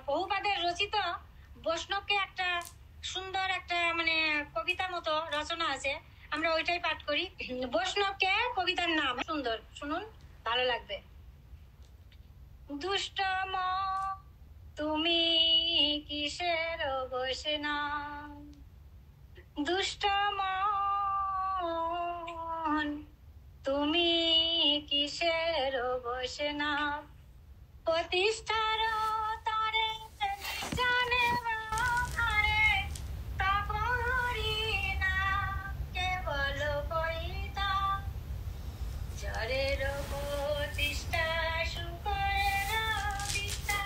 বহুপাদের রচিত বৈষ্ণবকে একটা সুন্দর একটা মানে কবিতার মতো রচনা আছে, আমরা ওইটাই পাঠ করি। বৈষ্ণবকে কবিতার নাম সুন্দর, শুনুন, ভালো লাগবে। দুষ্ট তুমি কিসের বৈষ্ণব, দুষ্ট তুমি কিসের বৈষ্ণব, প্রতিষ্ঠার তরে জানে ঘরে তপরি না কেবল বইতা, জরের প্রতিষ্ঠা শুকরের বিষ্ঠা,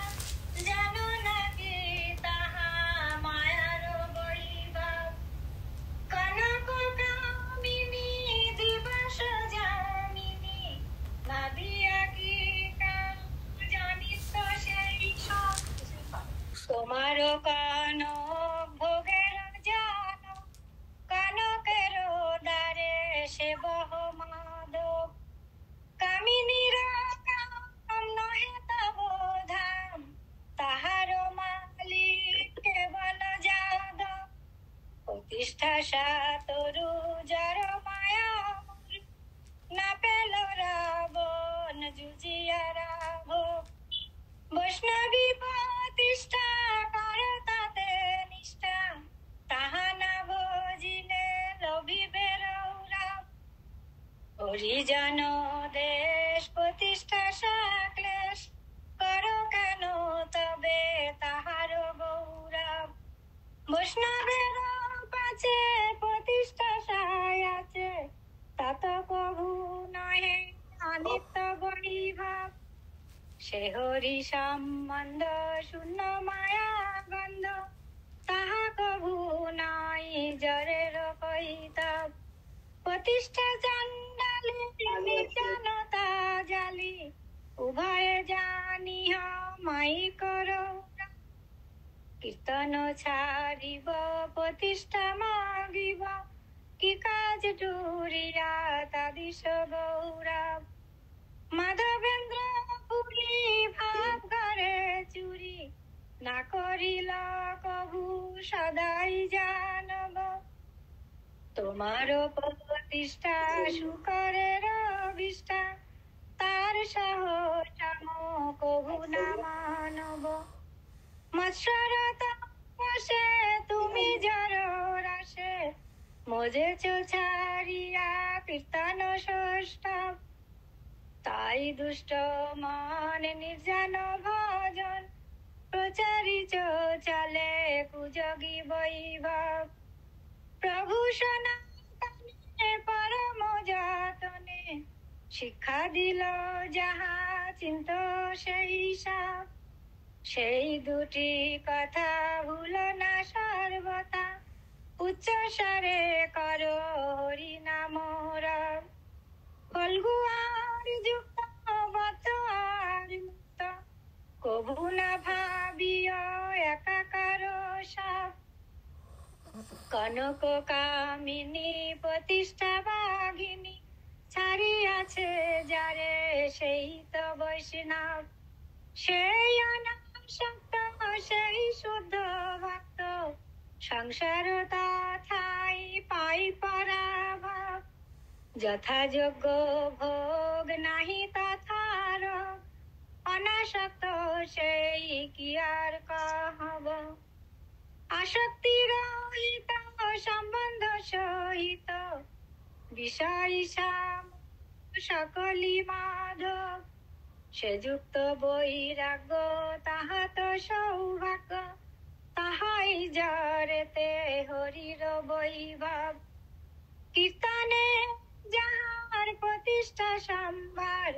জানো নাকি তাহা মায়ার বৈভব, কনক কামিনী দিবস জামিনী ভাবিয়া কি জানিস সেই সব, তোমার কান ভোগের জানো, কানকের দ্বারে সে বহ মাধব, কামিনীর কাম নহে তব ধাম, তাহার মালিক কেবল যাদব, প্রতিষ্ঠা সাতরু যার মায়া না পেল রাবণ জুজিয়া রাঘব, বৈষ্ণবী প্রতিষ্ঠা কর তাতে নিষ্ঠা, তাহা না ভজিলে লভিবে রৌরব, হরিজন দেশ প্রতিষ্ঠা সাক্লেশ, করো কেন তবে তাহার গৌরব, বৈষ্ণবের পাছে প্রতিষ্ঠা সায় আছে, তাত কভু নহে অনিত্য বৈভব, সে হরি সম্বন্ধ শূন্য মায়া গন্ধ, তাহা কভু নাই জরের কৈতব, প্রতিষ্ঠা চণ্ডালী বিজ্ঞানতা জালি, উভয়ে জানিহ মাই করো, কীর্তন ছাড়িব প্রতিষ্ঠা মাগিব, কি কাজ ডুরিয়া তাদিশ গৌরব, মাধবেন্দ্র পুরী ভাব করে চুরি, না করিল কভু সদাই জানব, তোমার প্রতিষ্ঠা শুকরের বিষ্ঠা, তার সহসম কভু না মানব, মৎসরত বসে তুমি জর রাসে, মজেছ ছাড়িয়া কীর্তন ষষ্ঠ, তাই দুষ্ট মন নির্জন ভজন, প্রচারিত চলে কুযোগী বৈভব, প্রভু সনাতনে পরম যতনে, শিক্ষা দিল যাহা চিন্ত সেই সব, সেই দুটি কথা ভুল না সর্বদা, উচ্চ স্বরে করো হরি নাম রব, ফল্গু আর যুক্ত বদ্ধ আর মুক্ত, কভু না ভাবিও একাকার সব, কনক কামিনী প্রতিষ্ঠা বাঘিনী, ছাড়িয়াছে যারে সেই তো বৈষ্ণব, সেই অনাসক্ত সেই শুদ্ধ ভক্ত, সংসার তথাই পাই পরাভব, যথাযোগ্য ভোগ নাহি তথার, অনাসক্ত সেই কি আর কহব, আসক্তি রহিত সম্বন্ধ সহিত, বিষয় সাম সকলি মাধব, সে যুক্ত বৈরাগ্য তাহা তো সৌভাগ্য, তাহাই জরেতে হরির বৈভব, কীর্তনে যাহার প্রতিষ্ঠা সম্ভার,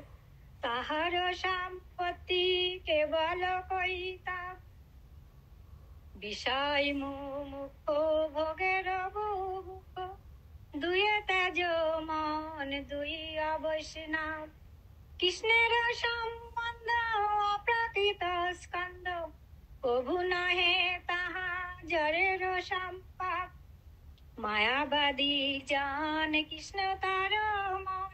তাহার সম্পত্তি কেবল কৈতব, বিষয় মুমুক্ষ ভোগের বুভুক্ষ, দুয়ে তেজ মন দুই অবৈষ্ণব, কৃষ্ণের সম্বন্ধ অপ্রাকৃত স্কন্ধ, কভু নহে তাহা জরের সম্পাপ, মায়াবাদী জান কৃষ্ণ তার মন,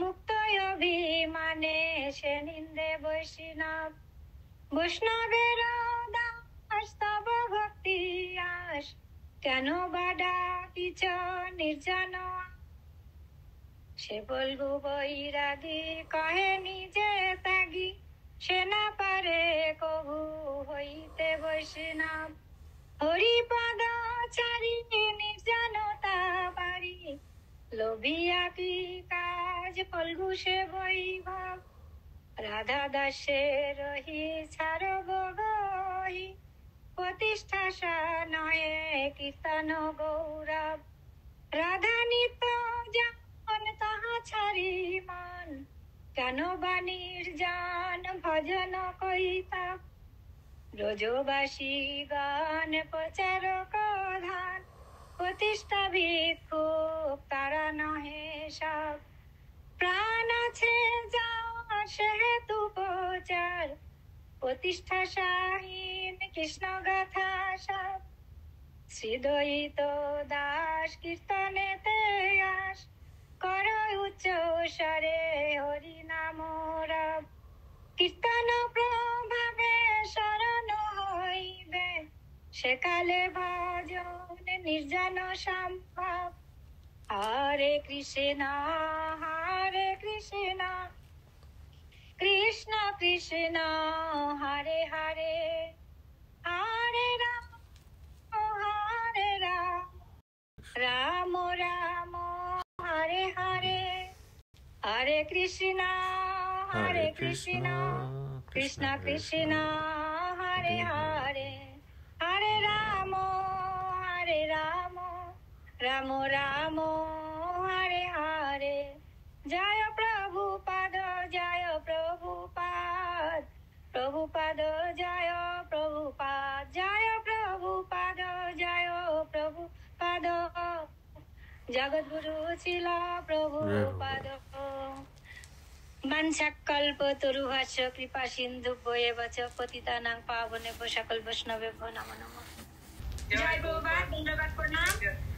মুক্ত অভিমানে সে নিন্দে বৈষ্ণব, বৈষ্ণবের কেন বা ডাকিছ নির্জন সে বলবু বৈরাগী কহে নিজে ত্যাগী সে না পারে কবু হইতে বৈষ্ণব হরিপদ চারি নির্জনতা পারি লোভিয়া কি কাজ ফলগু সে বৈভব রাধা দাসে রহি ছাড়ব গহি প্রতিষ্ঠা সা নহে কীর্তন গৌরব রাধা নিত্য জান তাহা ছাড়ি মান কেন বা নির্জন ভজন কৈতব ব্রজবাসী গান প্রচারক ধান প্রতিষ্ঠা ভিক্ষুক তারা নহে সব প্রাণ আছে যার সেহেতু প্রচার প্রতিষ্ঠা সাহীন কৃষ্ণ গাথা সব শ্রীদয়িত দাস কীর্তনেতে আস কর উচ্চ স্বরে হরি নাম রব কীর্তন প্রভাবে শরণ হইবে সেকালে ভজন নির্জন সম্ভব হরে কৃষ্ণ কৃষ্ণ কৃষ্ণ হরে হরে হরে রাম রাম রাম হরে হরে হরে কৃষ্ণ কৃষ্ণ কৃষ্ণ হরে হরে হরে রাম রাম রাম হরে হরে জয় প্রভুপাদ জয় প্রভুপাদ প্রভুপাদ জয় প্রভুপাদ জয় প্রভুপাদ জয় প্রভুপাদ জগদ্গুরু ছিল প্রভুপাদ বাঞ্ছাকল্পতরুভ্যশ্চ কৃপা সিন্ধুভ্যেব চ পতিতানাং পাবনেভ্যো সকল বৈষ্ণবেভ্যো নমো নমঃ। জয় প্রভুপাদ, ধন্যবাদ, প্রণাম।